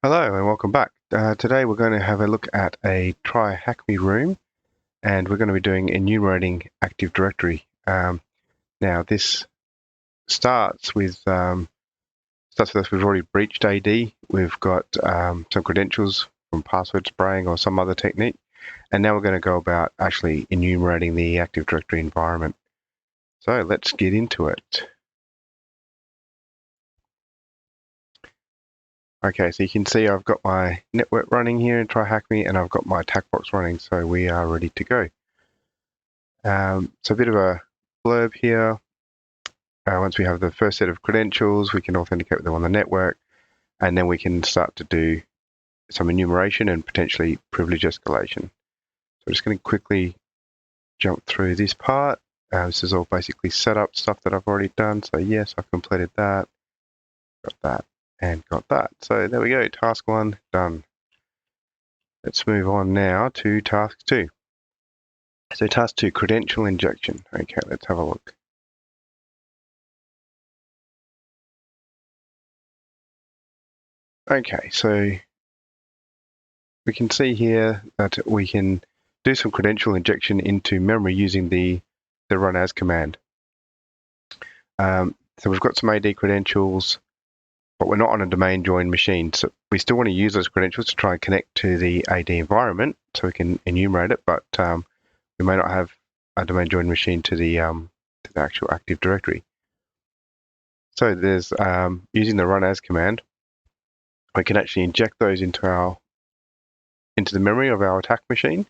Hello and welcome back. Today we're going to have a look at a TryHackMe room, and we're going to be doing enumerating Active Directory. Now this starts with us. We've already breached AD. We've got some credentials from password spraying or some other technique, and now we're going to go about actually enumerating the Active Directory environment. So let's get into it. Okay, so you can see I've got my network running here in TryHackMe, and I've got my attack box running, so we are ready to go. So a bit of a blurb here. Once we have the first set of credentials, we can authenticate with them on the network, and then we can start to do some enumeration and potentially privilege escalation. So I'm just going to quickly jump through this part. This is all basically setup stuff that I've already done. So yes, I've completed that, got that, and got that. So there we go, task 1 done. Let's move on now to task 2. So task 2, credential injection. Okay, let's have a look. Okay, so we can see here that we can do some credential injection into memory using the run as command. So we've got some AD credentials, but we're not on a domain joined machine. So we still want to use those credentials to try and connect to the AD environment so we can enumerate it, but we may not have a domain joined machine to the actual Active Directory. So there's using the run as command, we can actually inject those into the memory of our attack machine,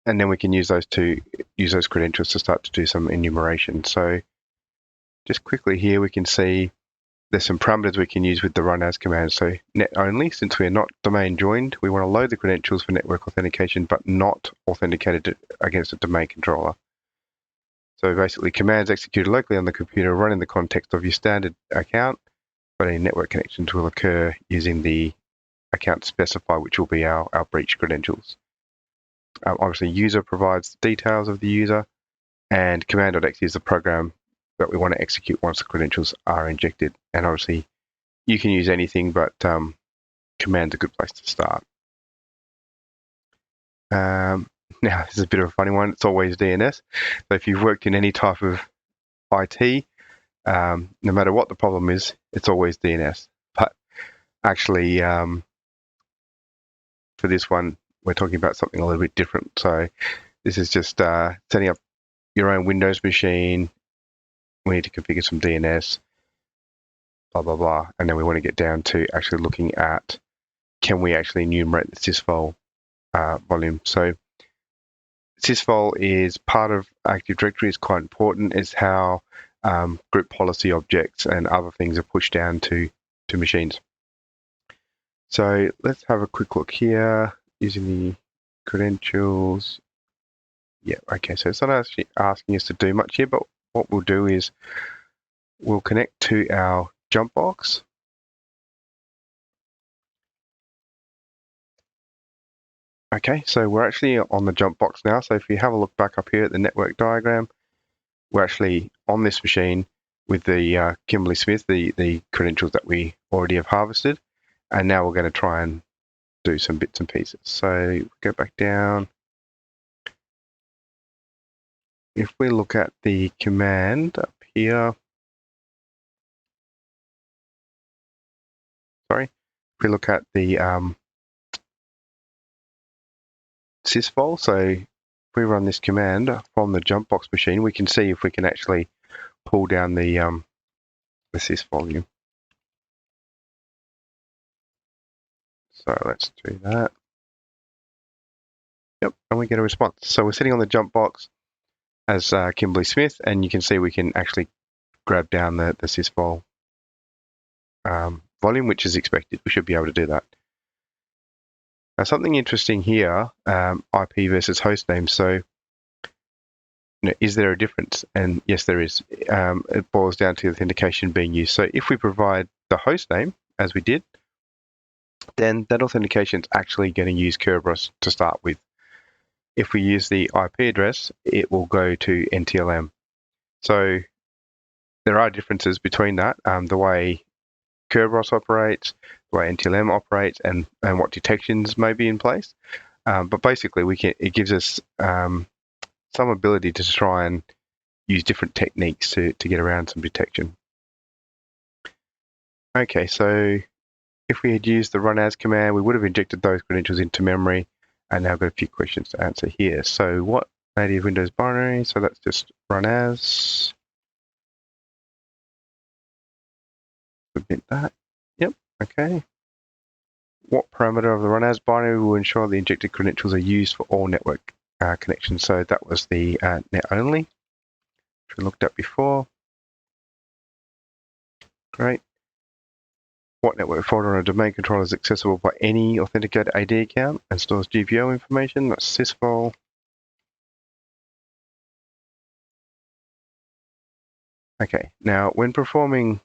and then we can use those credentials to start to do some enumeration. So just quickly here, we can see there's some parameters we can use with the run as command. So net only, since we're not domain joined, we want to load the credentials for network authentication, but not authenticated against a domain controller. So basically, commands executed locally on the computer run in the context of your standard account, but any network connections will occur using the account specifier, which will be our breach credentials. Obviously, user provides the details of the user, and command.exe is the program that we want to execute once the credentials are injected. And obviously, you can use anything, but command's a good place to start. Now, this is a bit of a funny one. It's always DNS. So if you've worked in any type of IT, no matter what the problem is, it's always DNS. But actually, for this one, we're talking about something a little bit different. So this is just setting up your own Windows machine. We need to configure some DNS, blah, blah, blah. And then we want to get down to actually looking at, can we actually enumerate the sysvol volume? So sysvol is part of Active Directory. It's quite important. It's how group policy objects and other things are pushed down to machines. So let's have a quick look here using the credentials. Yeah, okay, so it's not actually asking us to do much here, but what we'll do is we'll connect to our jump box. Okay, so we're actually on the jump box now. So if you have a look back up here at the network diagram, we're actually on this machine with the Kimberly Smith, the credentials that we already have harvested. And now we're going to try and do some bits and pieces. So go back down. If we look at the command up here, if we look at the sysvol, so if we run this command from the jump box machine, we can see if we can actually pull down the sys volume. So let's do that. Yep, and we get a response. So we're sitting on the jump box as Kimberly Smith, and you can see we can actually grab down the sysvol volume, which is expected. We should be able to do that. Now, something interesting here, IP versus hostname. So, is there a difference? And yes, there is. It boils down to authentication being used. So if we provide the hostname, as we did, then that authentication is actually going to use Kerberos to start with. If we use the IP address, it will go to NTLM. So there are differences between that. The way Kerberos operates, the way NTLM operates, and what detections may be in place. But basically, it gives us some ability to try and use different techniques to get around some detection. Okay, so if we had used the run as command, we would have injected those credentials into memory, and now I've got a few questions to answer here. So what native Windows binary? So that's just run as. Submit that. Yep, okay. What parameter of the run as binary will ensure the injected credentials are used for all network connections? So that was the net only, which we looked at before. Great. What network folder on a domain controller is accessible by any authenticated AD account and stores GPO information? That's sysvol. Okay, now when performing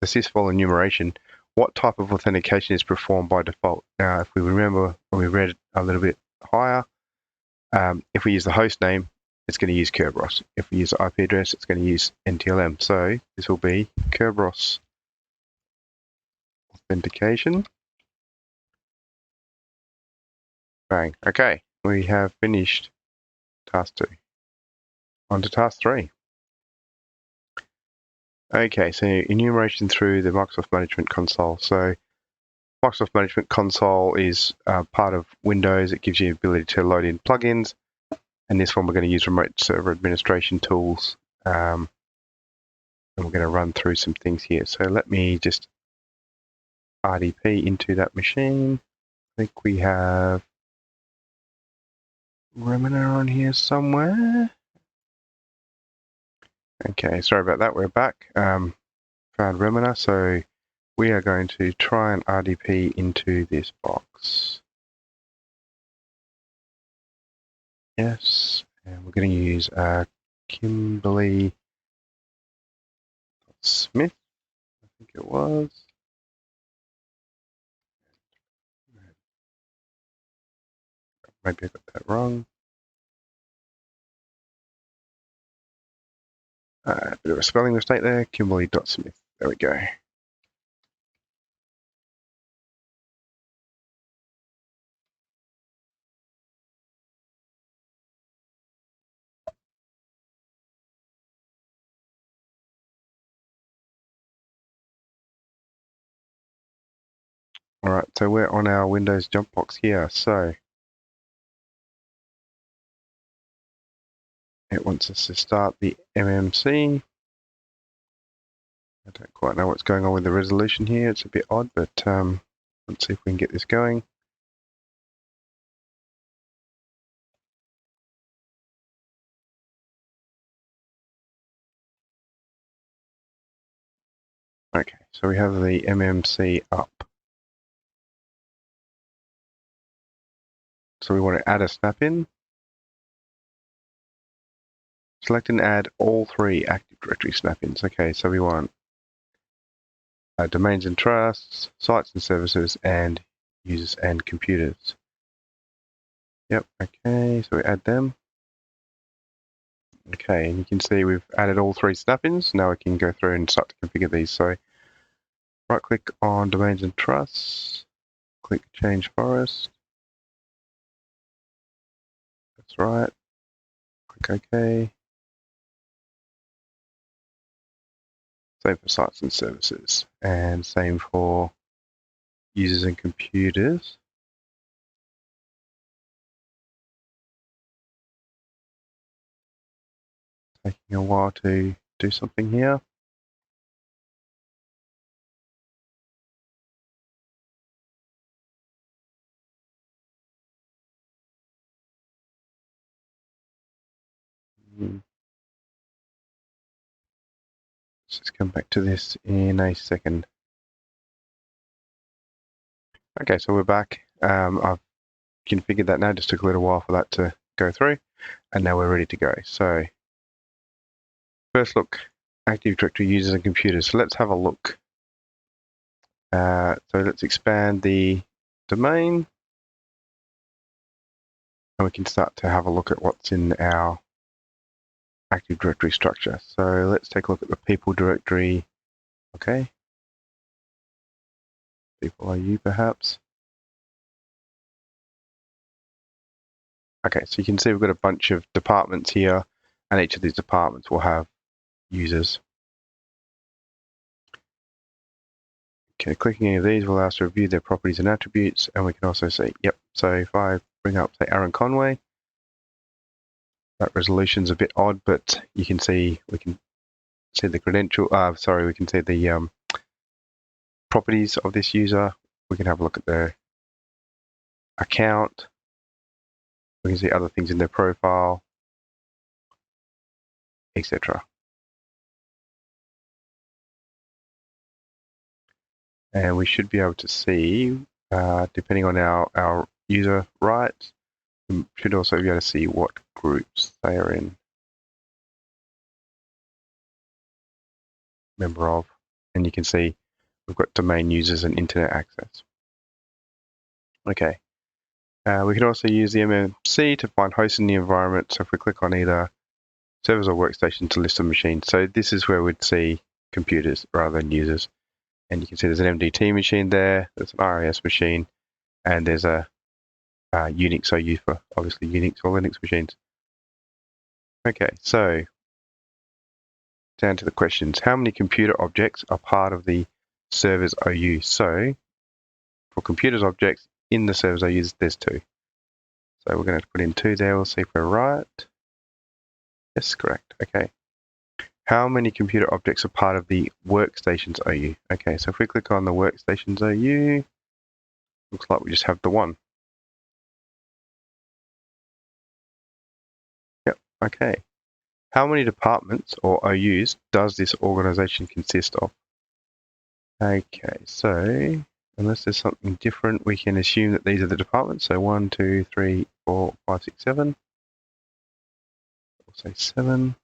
the sysvol enumeration, what type of authentication is performed by default? Now, if we remember when we read a little bit higher, if we use the host name, it's going to use Kerberos. If we use the IP address, it's going to use NTLM. So this will be Kerberos authentication. Bang. Okay, we have finished task 2. On to task 3. Okay, so enumeration through the Microsoft Management Console. So Microsoft Management Console is part of Windows. It gives you the ability to load in plugins. And this one, we're going to use remote server administration tools. And we're going to run through some things here. So let me just RDP into that machine. I think we have Remina on here somewhere. Okay, sorry about that. We're back. Found Remina. So we are going to try and RDP into this box. Yes, and we're going to use Kimberly Smith, I think it was. Maybe I got that wrong. A bit of a spelling mistake there. Kimberly.Smith. There we go. All right, so we're on our Windows jump box here. So it wants us to start the MMC. I don't quite know what's going on with the resolution here. It's a bit odd, but let's see if we can get this going. Okay, so we have the MMC up. So we want to add a snap-in. Select and add all 3 Active Directory snap-ins. Okay, so we want domains and trusts, sites and services, and users and computers. Yep, okay, so we add them. Okay, and you can see we've added all 3 snap-ins. Now we can go through and start to configure these. So right-click on domains and trusts, click Change Forest. That's right. Click OK. Same for sites and services, and same for users and computers. Taking a while to do something here. Let's just come back to this in a second. Okay, so we're back. I've configured that now. Just took a little while for that to go through, and now we're ready to go. So first look, Active Directory users and computers. So let's have a look. So let's expand the domain, and we can start to have a look at what's in our Active Directory structure. So let's take a look at the people directory. Okay. people IU perhaps. Okay, so you can see we've got a bunch of departments here, and each of these departments will have users. Okay, clicking any of these will allow us to review their properties and attributes, and we can also see, yep, so if I bring up, say, Aaron Conway, that resolution's a bit odd, but you can see, we can see the credential, we can see the properties of this user. We can have a look at their account. We can see other things in their profile, etc. And we should be able to see, depending on our user rights, we should also be able to see what groups they are in, member of, and you can see we've got domain users and internet access. Okay, we can also use the MMC to find hosts in the environment. So if we click on either servers or workstations to list a machine, so this is where we'd see computers rather than users. And you can see there's an MDT machine there, there's an RAS machine, and there's a Unix OU for obviously Unix or Linux machines. Okay, so down to the questions. How many computer objects are part of the server's OU? So for computers objects in the server's OU, there's 2. So we're going to put in 2 there. We'll see if we're right. Yes, correct. Okay. How many computer objects are part of the workstation's OU? Okay, so if we click on the workstation's OU, looks like we just have the 1. Yep, okay. How many departments or OUs does this organization consist of? Okay, so unless there's something different, we can assume that these are the departments. So 1, 2, 3, 4, 5, 6, 7. We'll say 7.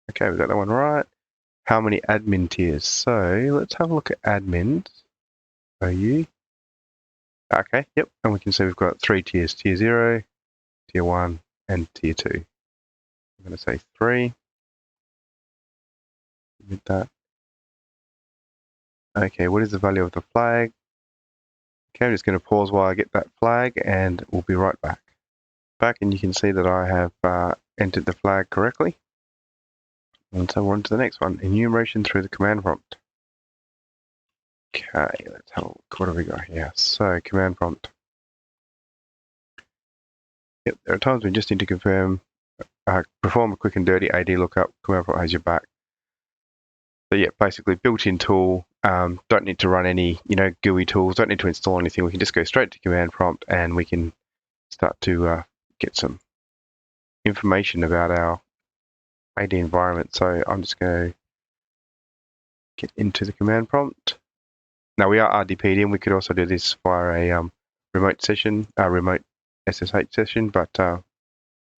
Okay, we got that one right. How many admin tiers? So let's have a look at admins. OU. Okay, yep, and we can see we've got 3 tiers: tier 0, tier 1, and tier 2. I'm going to say 3. With that. Okay, what is the value of the flag? Okay, I'm just going to pause while I get that flag, and we'll be right back. And you can see that I have entered the flag correctly. And so we're on to the next one, enumeration through the command prompt. Okay, let's have a look. What have we got here? So, command prompt. Yep, there are times we just need to confirm, perform a quick and dirty AD lookup. Command prompt has your back. So yeah, basically built-in tool. Don't need to run any, GUI tools. Don't need to install anything. We can just go straight to command prompt, and we can start to get some information about our AD environment. So I'm just going to get into the command prompt. Now we are RDP'd in. We could also do this via a remote session, remote SSH session, but we'll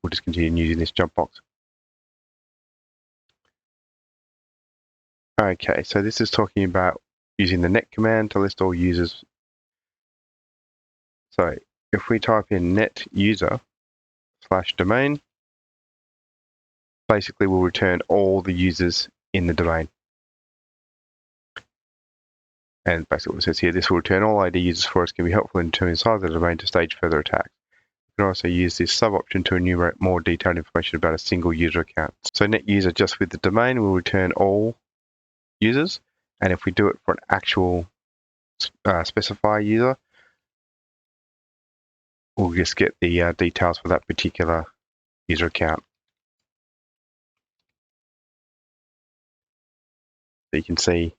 just continue using this jump box. Okay, so this is talking about using the net command to list all users. So if we type in net user /domain, basically we'll return all the users in the domain. And basically what it says here, this will return all ID users for us, can be helpful in determining the size of the domain to stage further attacks. We can also use this sub option to enumerate more detailed information about a single user account. So net user just with the domain will return all users, and if we do it for an actual specify user, we'll just get the details for that particular user account. So you can see,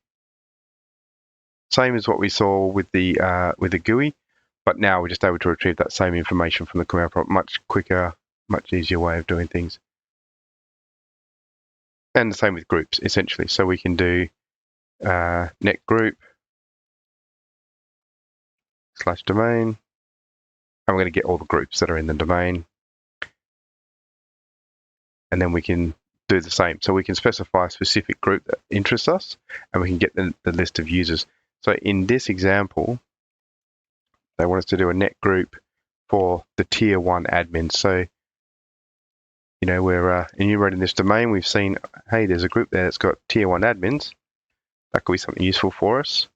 same as what we saw with the GUI, but now we're just able to retrieve that same information from the command prompt. Much quicker, much easier way of doing things. And the same with groups, essentially. So we can do net group /domain, and we're going to get all the groups that are in the domain. And then we can do the same. So we can specify a specific group that interests us, and we can get the list of users. So in this example, they want us to do a net group for the tier 1 admins. So, we're enumerating this domain. We've seen, hey, there's a group there that's got tier 1 admins. That could be something useful for us.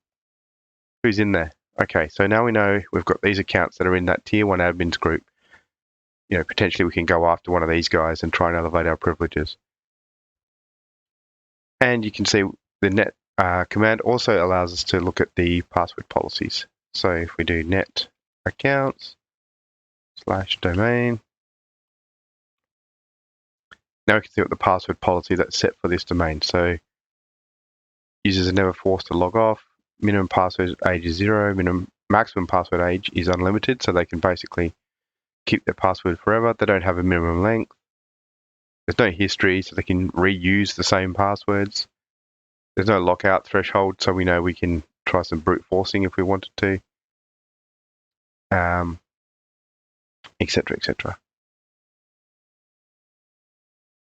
who's in there. Okay, so now we know we've got these accounts that are in that tier 1 admins group. Potentially we can go after one of these guys and try and elevate our privileges. And you can see the net command also allows us to look at the password policies. So if we do net accounts /domain, now we can see what the password policy that's set for this domain. So users are never forced to log off. Minimum password age is 0. Maximum password age is unlimited, so they can basically keep their password forever. They don't have a minimum length. There's no history, so they can reuse the same passwords. There's no lockout threshold, so we know we can try some brute forcing if we wanted to, etc., etc.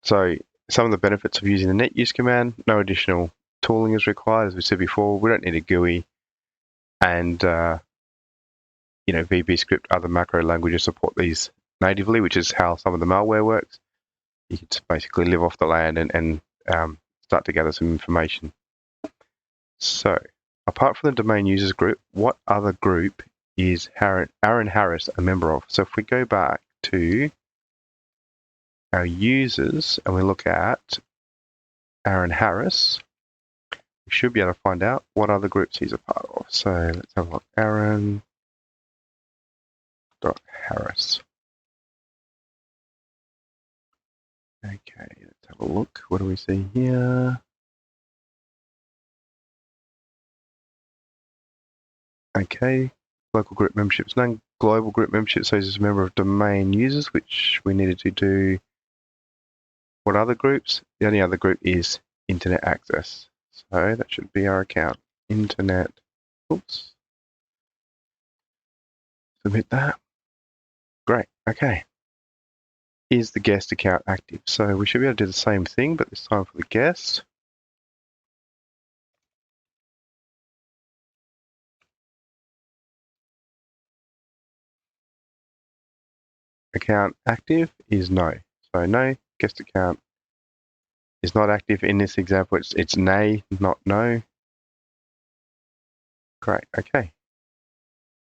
So some of the benefits of using the net use command: no additional tooling is required, as we said before. We don't need a GUI, and VBScript, other macro languages support these natively, which is how some of the malware works. You can just basically live off the land and start to gather some information. So, apart from the domain users group, what other group is Aaron Harris a member of? So if we go back to our users and we look at Aaron Harris, we should be able to find out what other groups he's a part of. So let's have a look. Aaron.Harris. Okay, let's have a look. What do we see here? Okay, local group memberships, none. Global group membership says he's a member of domain users, which we needed to do. What other groups? The only other group is internet access. So that should be our account. Internet. Oops. Submit that. Great. Okay. Is the guest account active? So we should be able to do the same thing, but this time for the guest. Account active is no. So no, guest account is not active. In this example, it's nay, not no. Great, okay.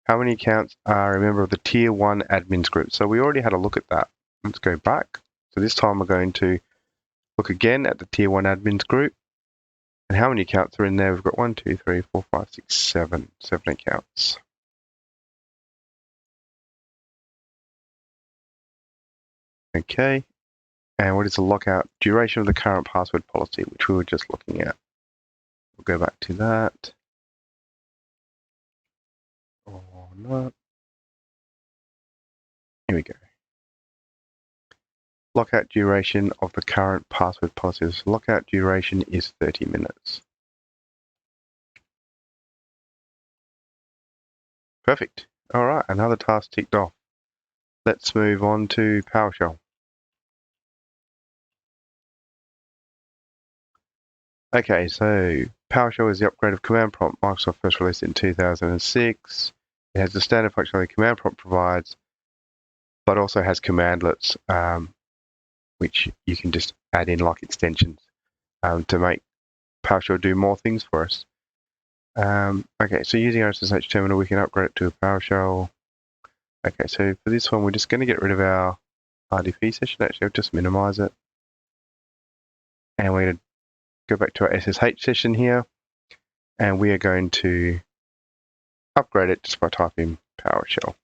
How many accounts are a member of the tier 1 admins group? So we already had a look at that. Let's go back. So this time we're going to look again at the tier 1 admins group. And how many accounts are in there? We've got 1, 2, 3, 4, 5, 6, 7. 7 accounts. Okay. And what is the lockout duration of the current password policy, which we were just looking at? We'll go back to that. Or not. Here we go. Lockout duration of the current password policies. Lockout duration is 30 minutes. Perfect. All right, another task ticked off. Let's move on to PowerShell. Okay, so PowerShell is the upgrade of command prompt. Microsoft first released it in 2006. It has the standard functionality command prompt provides, but also has commandlets, which you can just add in like extensions to make PowerShell do more things for us. Okay, so using our SSH terminal, we can upgrade it to a PowerShell. Okay, so for this one, we're just going to get rid of our RDP session. Actually, I'll just minimize it. And we're going to go back to our SSH session here. And we are going to upgrade it just by typing PowerShell.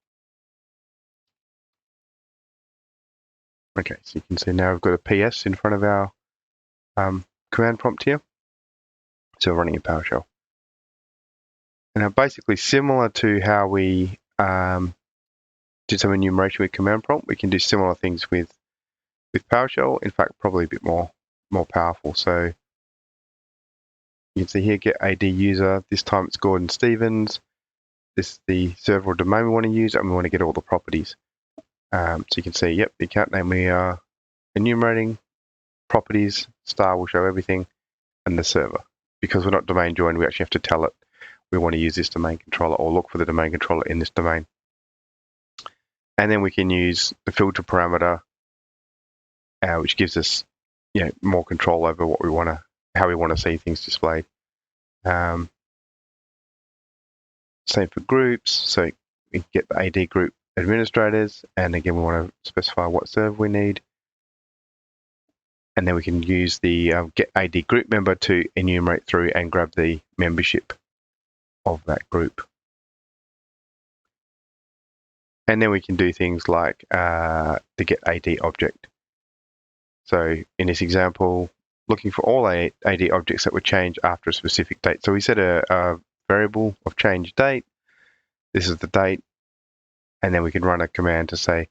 Okay, so you can see now we've got a PS in front of our command prompt here. So we're running in PowerShell. And now basically similar to how we did some enumeration with command prompt, we can do similar things with PowerShell. In fact, probably a bit more powerful. So you can see here, get AD user. This time it's Gordon Stevens. This is the server or domain we want to use, and we want to get all the properties. So you can see, yep, the account name we are enumerating, properties, star will show everything, and the server. Because we're not domain joined, we actually have to tell it we want to use this domain controller or look for the domain controller in this domain. And then we can use the filter parameter, which gives us, more control over what we want to, how we want to see things displayed. Same for groups. So we get the AD group administrators, and again, we want to specify what server we need. And then we can use the get AD group member to enumerate through and grab the membership of that group. And then we can do things like the get AD object. So in this example, looking for all AD objects that would change after a specific date. So we set a variable of change date. This is the date. And then we can run a command to say,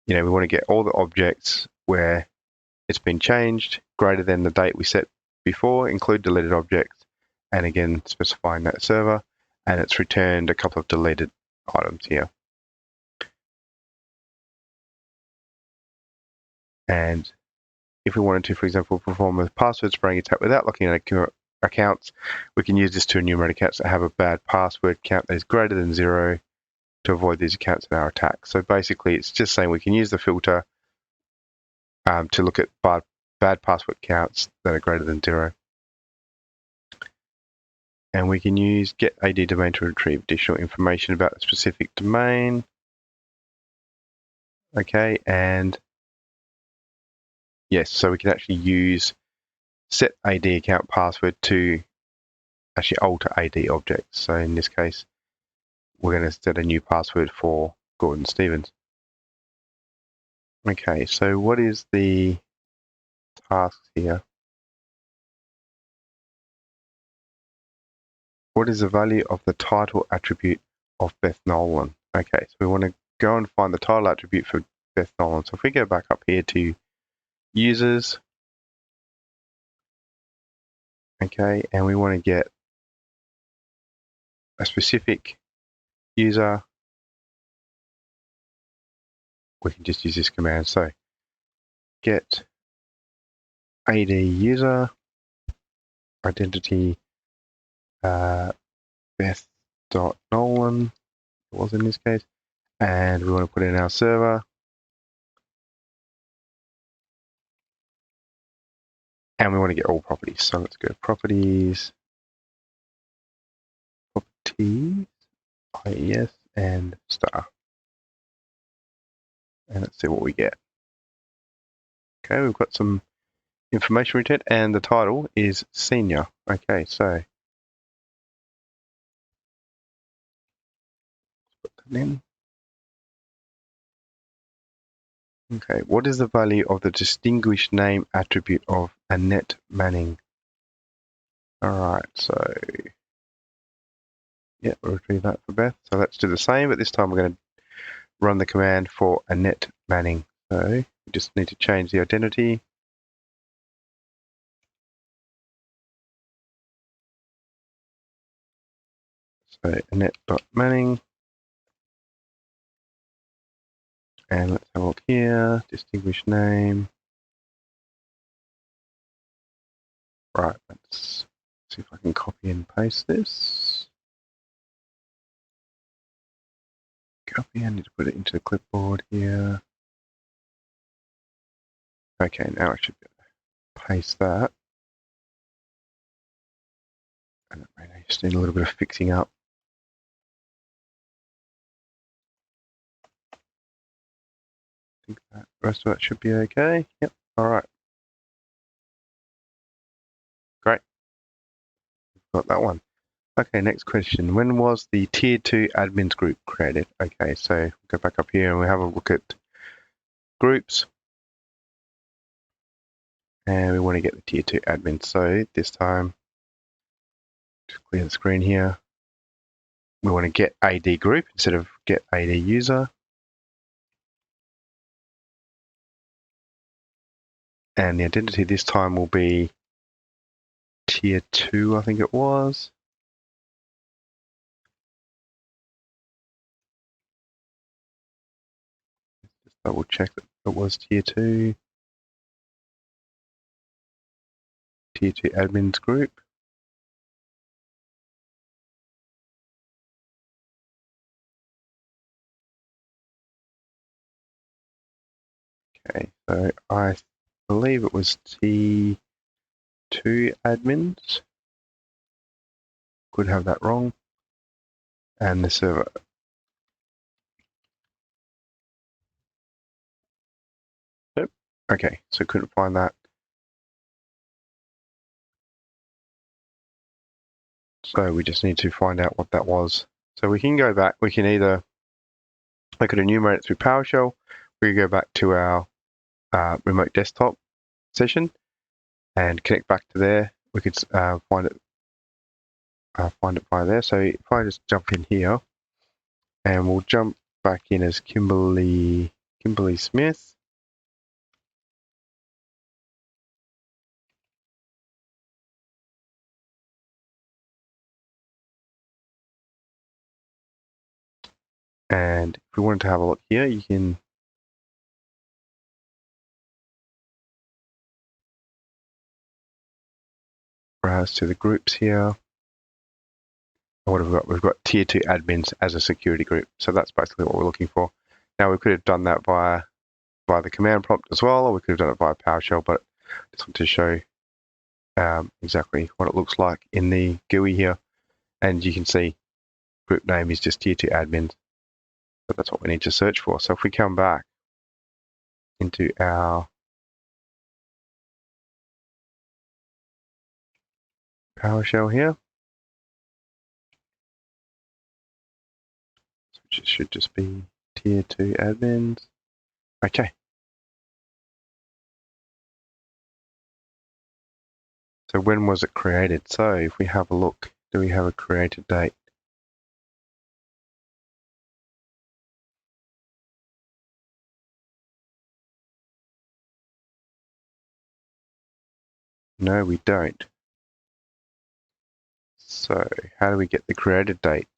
we want to get all the objects where it's been changed greater than the date we set before, include deleted objects, and again, specifying that server. And it's returned a couple of deleted items here. And if we wanted to, for example, perform a password spraying attack without looking at accounts, we can use this to enumerate accounts that have a bad password count that is greater than 0 to avoid these accounts in our attack. So basically, it's just saying we can use the filter to look at bad password counts that are greater than 0. And we can use get AD domain to retrieve additional information about the specific domain. Okay, and yes, so we can actually use set AD account password to actually alter AD objects. So in this case, we're going to set a new password for Gordon Stevens. Okay, so what is the task here? What is the value of the title attribute of Beth Nolan? Okay, so we want to go and find the title attribute for Beth Nolan. So if we go back up here to users, okay, and we want to get a specific user, we can just use this command. So get AD user identity Beth.Nolan, it was in this case, and we want to put in our server. And we want to get all properties. So let's go properties, IES, and star. And let's see what we get. Okay, we've got some information returned, and the title is senior. Okay, so put that in. Okay, what is the value of the distinguished name attribute of Annette Manning? All right, so yeah, we'll retrieve that for Beth. So let's do the same, but this time we're going to run the command for Annette Manning. So we just need to change the identity. So Annette.Manning. And let's have a look here, distinguished name. Right, let's see if I can copy and paste this. Copy, I need to put it into the clipboard here. Okay, now I should be able to paste that. And I just need a little bit of fixing up. I think that the rest of that should be okay. Yep, all right. Great. Got that one. Okay, next question. When was the Tier 2 admins group created? Okay, so go back up here and we have a look at groups. And we want to get the Tier 2 admins. So this time, just clear the screen here. We want to get AD group instead of get AD user. And the identity this time will be Tier 2, I think it was. Just double check that it was Tier 2. Tier 2 admins group. Okay, so I believe it was T2 admins. Could have that wrong. and the server. Yep. Okay, so couldn't find that. So we just need to find out what that was. So we can go back, we can either, I could enumerate it through PowerShell, we could go back to our remote desktop session and connect back to there. We could find it by there. So if I just jump in here, and we'll jump back in as Kimberly Smith. And if we wanted to have a look here, you can browse to the groups here. What have we got? We've got tier 2 admins as a security group. So that's basically what we're looking for. Now we could have done that via the command prompt as well, or we could have done it via PowerShell, but I just want to show exactly what it looks like in the GUI here. And you can see group name is just tier 2 admins. But that's what we need to search for. So if we come back into our PowerShell here, which should just be tier 2 admins. Okay. So when was it created? So if we have a look, do we have a created date? No, we don't. So how do we get the created date?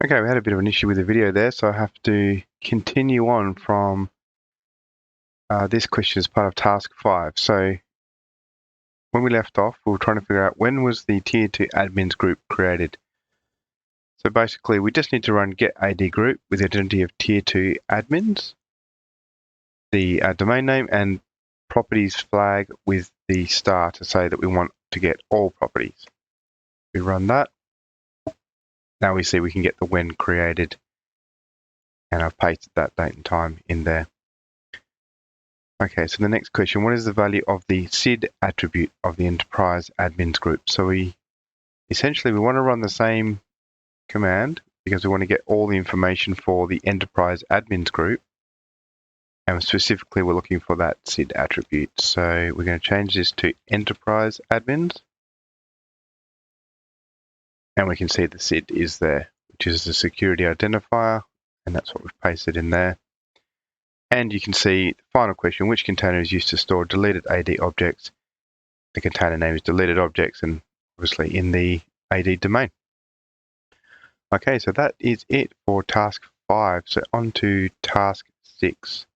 Okay, we had a bit of an issue with the video there, so I have to continue on from this question as part of task 5. So when we left off, we were trying to figure out when was the tier 2 admins group created. So basically, we just need to run get AD group with the identity of tier 2 admins, the domain name, and properties flag with the star to say that we want to get all properties. We run that. Now we see we can get the when created, and I've pasted that date and time in there. Okay, so the next question, what is the value of the SID attribute of the enterprise admins group? So we want to run the same command because we want to get all the information for the enterprise admins group. And specifically, we're looking for that SID attribute. So we're going to change this to enterprise admins. And we can see the SID is there, which is the security identifier. And that's what we've pasted in there. And you can see the final question, which container is used to store deleted AD objects? The container name is deleted objects and obviously in the AD domain. Okay, so that is it for task 5. So on to task 6,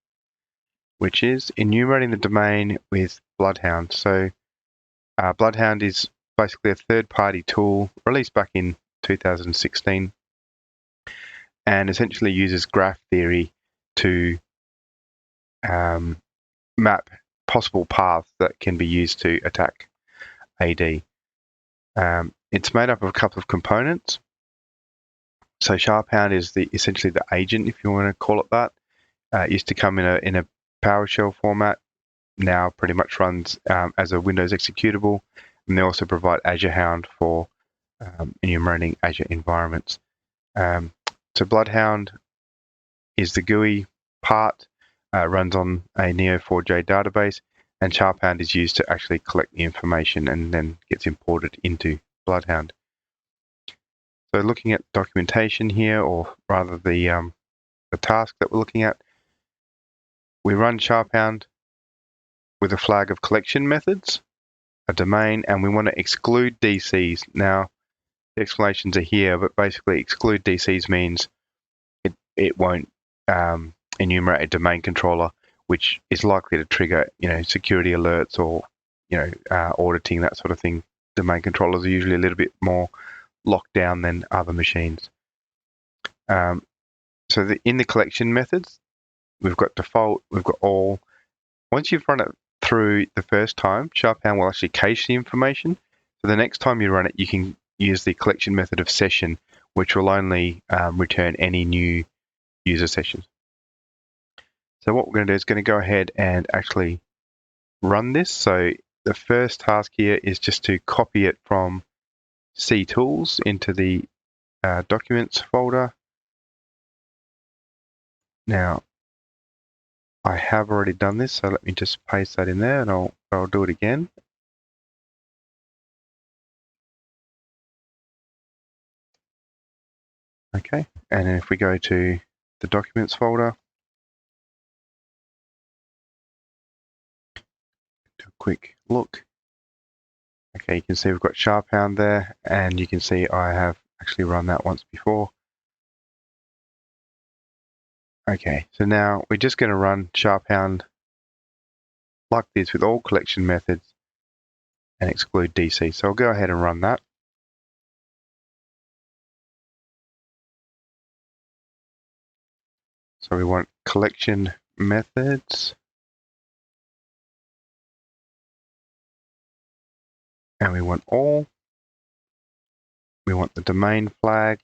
which is enumerating the domain with BloodHound. So BloodHound is basically a third-party tool released back in 2016 and essentially uses graph theory to map possible paths that can be used to attack AD. It's made up of a couple of components. So SharpHound is essentially the agent, if you want to call it that. It used to come in a PowerShell format. Now pretty much runs as a Windows executable, and they also provide Azure Hound for enumerating Azure environments. So BloodHound is the GUI part. Runs on a Neo4j database, and SharpHound is used to actually collect the information and then gets imported into BloodHound. So looking at documentation here, or rather the task that we're looking at, we run SharpHound with a flag of collection methods, a domain, and we want to exclude DCs. Now, the explanations are here, but basically exclude DCs means it won't enumerate a domain controller, which is likely to trigger, security alerts or, auditing, that sort of thing. Domain controllers are usually a little bit more locked down than other machines. So in the collection methods, we've got default, we've got all. Once you've run it through the first time, SharpHound will actually cache the information. So the next time you run it, you use the collection method of session, which will only return any new user sessions. So what we're going to do is going to go ahead and actually run this. So the first task here is just to copy it from C Tools into the Documents folder. Now, I have already done this, so let me just paste that in there, and I'll do it again. Okay, and then if we go to the Documents folder, do a quick look. Okay, you can see we've got TryHackMe there, and you can see I have actually run that once before. Okay, so now we're just going to run TryHackMe like this with all collection methods and exclude DC. So I'll go ahead and run that. So we want collection methods, and we want all. We want the domain flag,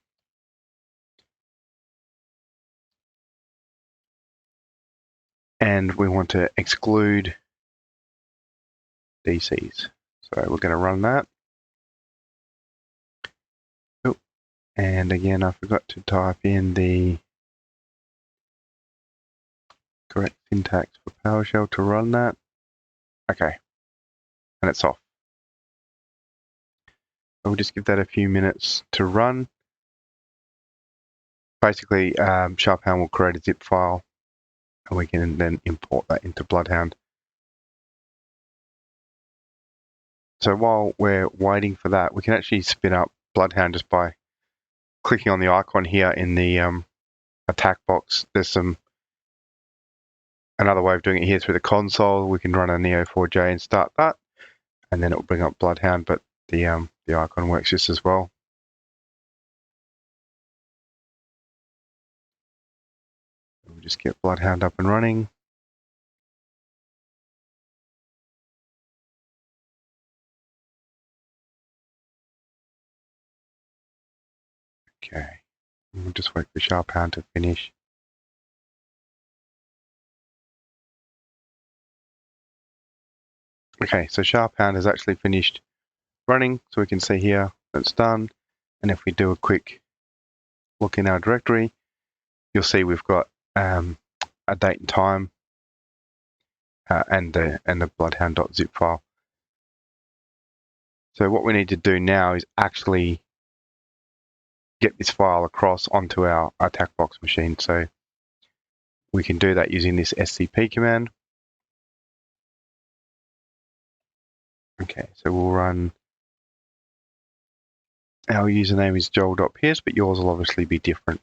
and we want to exclude DCs. So we're going to run that. Oh, and again, I forgot to type in the correct syntax for PowerShell to run that. Okay, and it's off. So we'll just give that a few minutes to run. Basically, TryHackMe will create a zip file, and we can then import that into BloodHound. So while we're waiting for that, we can actually spin up BloodHound just by clicking on the icon here in the attack box. There's another way of doing it here through the console. We can run a Neo4j and start that, and then it will bring up BloodHound, but the icon works just as well. We'll just get BloodHound up and running. Okay, we'll just wait for TryHackMe to finish. Okay, so TryHackMe has actually finished running, so we can see here it's done. And if we do a quick look in our directory, you'll see we've got a date and time and the bloodhound.zip file. So what we need to do now is actually get this file across onto our attack box machine. So we can do that using this scp command. Okay, so we'll run, our username is joel.pierce, but yours will obviously be different.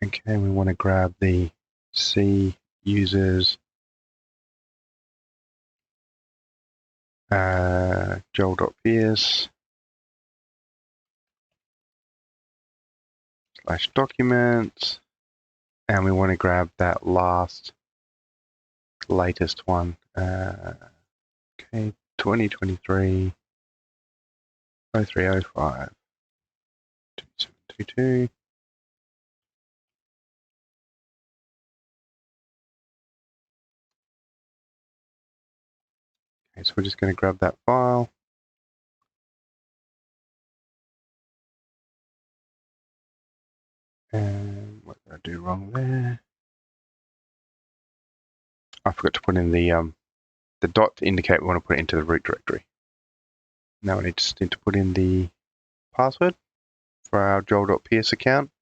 Okay, we want to grab the C users joel.pierce /documents, and we want to grab that latest one. Okay, 2023 0305 2722. Okay, so we're just going to grab that file. And what did I do wrong there? I forgot to put in the dot to indicate we want to put it into the root directory. Now we just need to put in the password for our joel.pierce account.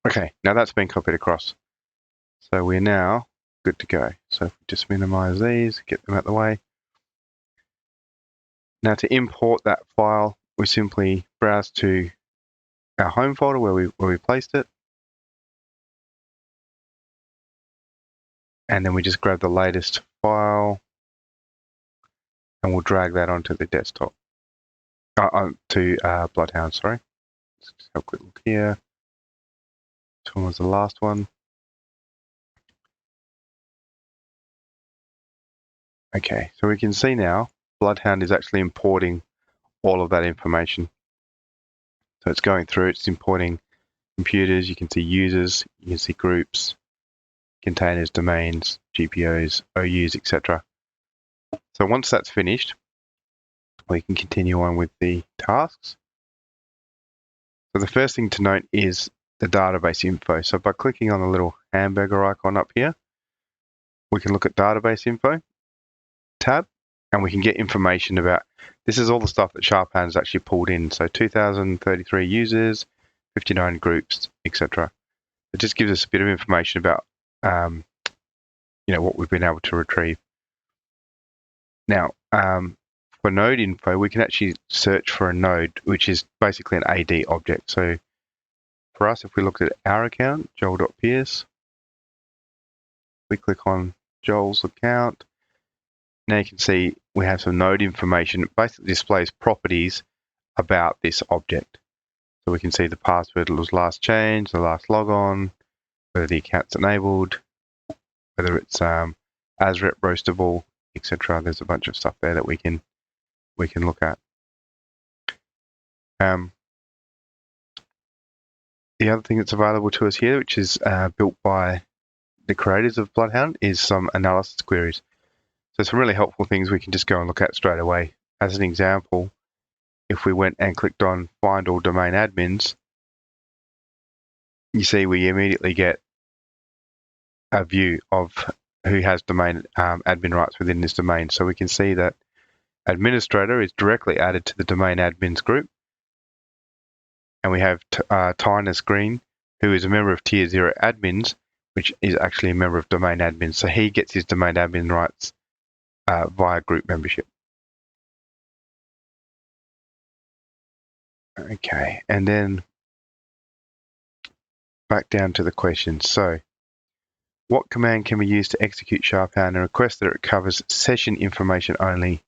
Okay, now that's been copied across. So we're now good to go. So if we just minimize these, get them out of the way. Now to import that file, we simply browse to our home folder where we placed it. And then we just grab the latest file and we'll drag that onto the desktop. to BloodHound, sorry. Let's just have a quick look here. Which one was the last one? Okay, so we can see now BloodHound is actually importing all of that information. So it's going through, it's importing computers, you can see users, you can see groups, containers, domains, GPOs, OUs, etc. So once that's finished, we can continue on with the tasks. So the first thing to note is the database info. So by clicking on the little hamburger icon up here, we can look at database info tab, and we can get information about, this is all the stuff that SharpHand has actually pulled in. So 2,033 users, 59 groups, etc. It just gives us a bit of information about what we've been able to retrieve. Now, for node info, we can actually search for a node, which is basically an AD object. So for us, if we looked at our account, joel.pierce, we click on Joel's account. Now you can see we have some node information. It basically displays properties about this object. So we can see the password that was last changed, the last logon, whether the account's enabled, whether it's ASREP roastable, etc. There's a bunch of stuff there that we can look at. The other thing that's available to us here, which is built by the creators of BloodHound, is some analysis queries. So some really helpful things we can just go and look at straight away. As an example, if we went and clicked on Find All Domain Admins, you see we immediately get a view of who has domain admin rights within this domain. So we can see that administrator is directly added to the domain admins group. And we have Tynus Green, who is a member of Tier 0 admins, which is actually a member of domain admins. So he gets his domain admin rights via group membership. Okay, and then back down to the questions. So what command can we use to execute SharpHound and request that it covers session information only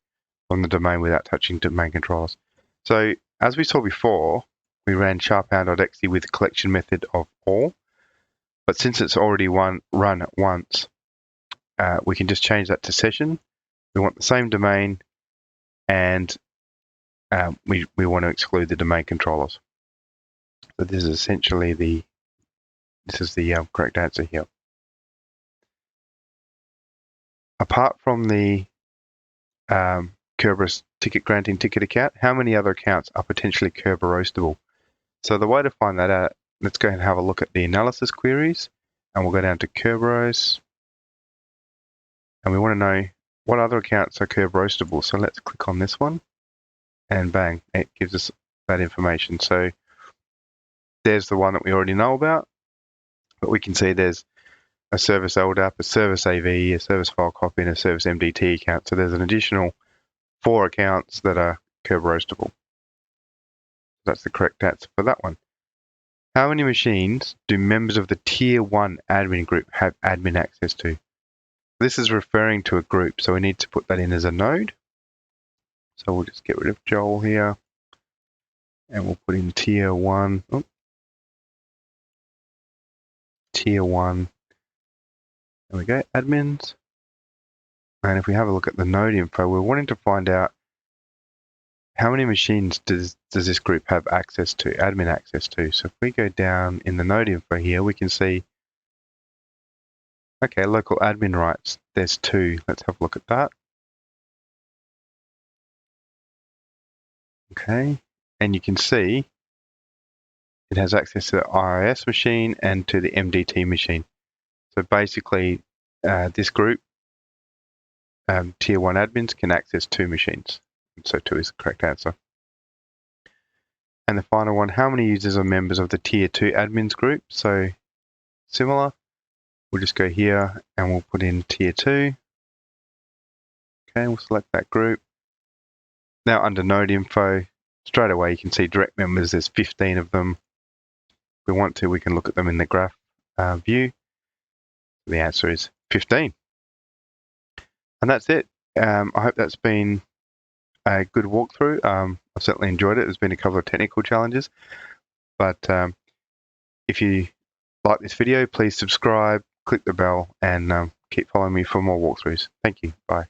on the domain without touching domain controllers? So as we saw before, we ran sharphound.exe with the collection method of all, but since it's already run once, we can just change that to session. We want the same domain, and we want to exclude the domain controllers. So this is essentially the correct answer here. Apart from the Kerberos ticket granting ticket account, how many other accounts are potentially Kerberoastable? So the way to find that out, let's go and have a look at the analysis queries, and we'll go down to Kerberos, and we want to know what other accounts are Kerberoastable. So let's click on this one, and bang, it gives us that information. So there's the one that we already know about, but we can see there's a service LDAP, a service AV, a service file copy, and a service MDT account. So there's an additional 4 accounts that are Kerberoastable. That's the correct answer for that one. How many machines do members of the Tier 1 admin group have admin access to? This is referring to a group, so we need to put that in as a node. So we'll just get rid of Joel here, and we'll put in Tier 1. Oh. Tier 1. There we go, admins. And if we have a look at the node info, we're wanting to find out how many machines does this group have access to, admin access to. So if we go down in the node info here, we can see, okay, local admin rights, there's 2. Let's have a look at that. Okay, and you can see it has access to the IIS machine and to the MDT machine. So basically, this group, Tier 1 admins, can access 2 machines. So 2 is the correct answer. And the final one, how many users are members of the Tier 2 admins group? So similar, we'll just go here and we'll put in Tier 2. Okay, we'll select that group. Now under node info, straight away you can see direct members, there's 15 of them. If we want to, we can look at them in the graph view. The answer is 15. And that's it. I hope that's been a good walkthrough. I've certainly enjoyed it. There's been a couple of technical challenges, but if you like this video, please subscribe, click the bell, and keep following me for more walkthroughs. Thank you. Bye.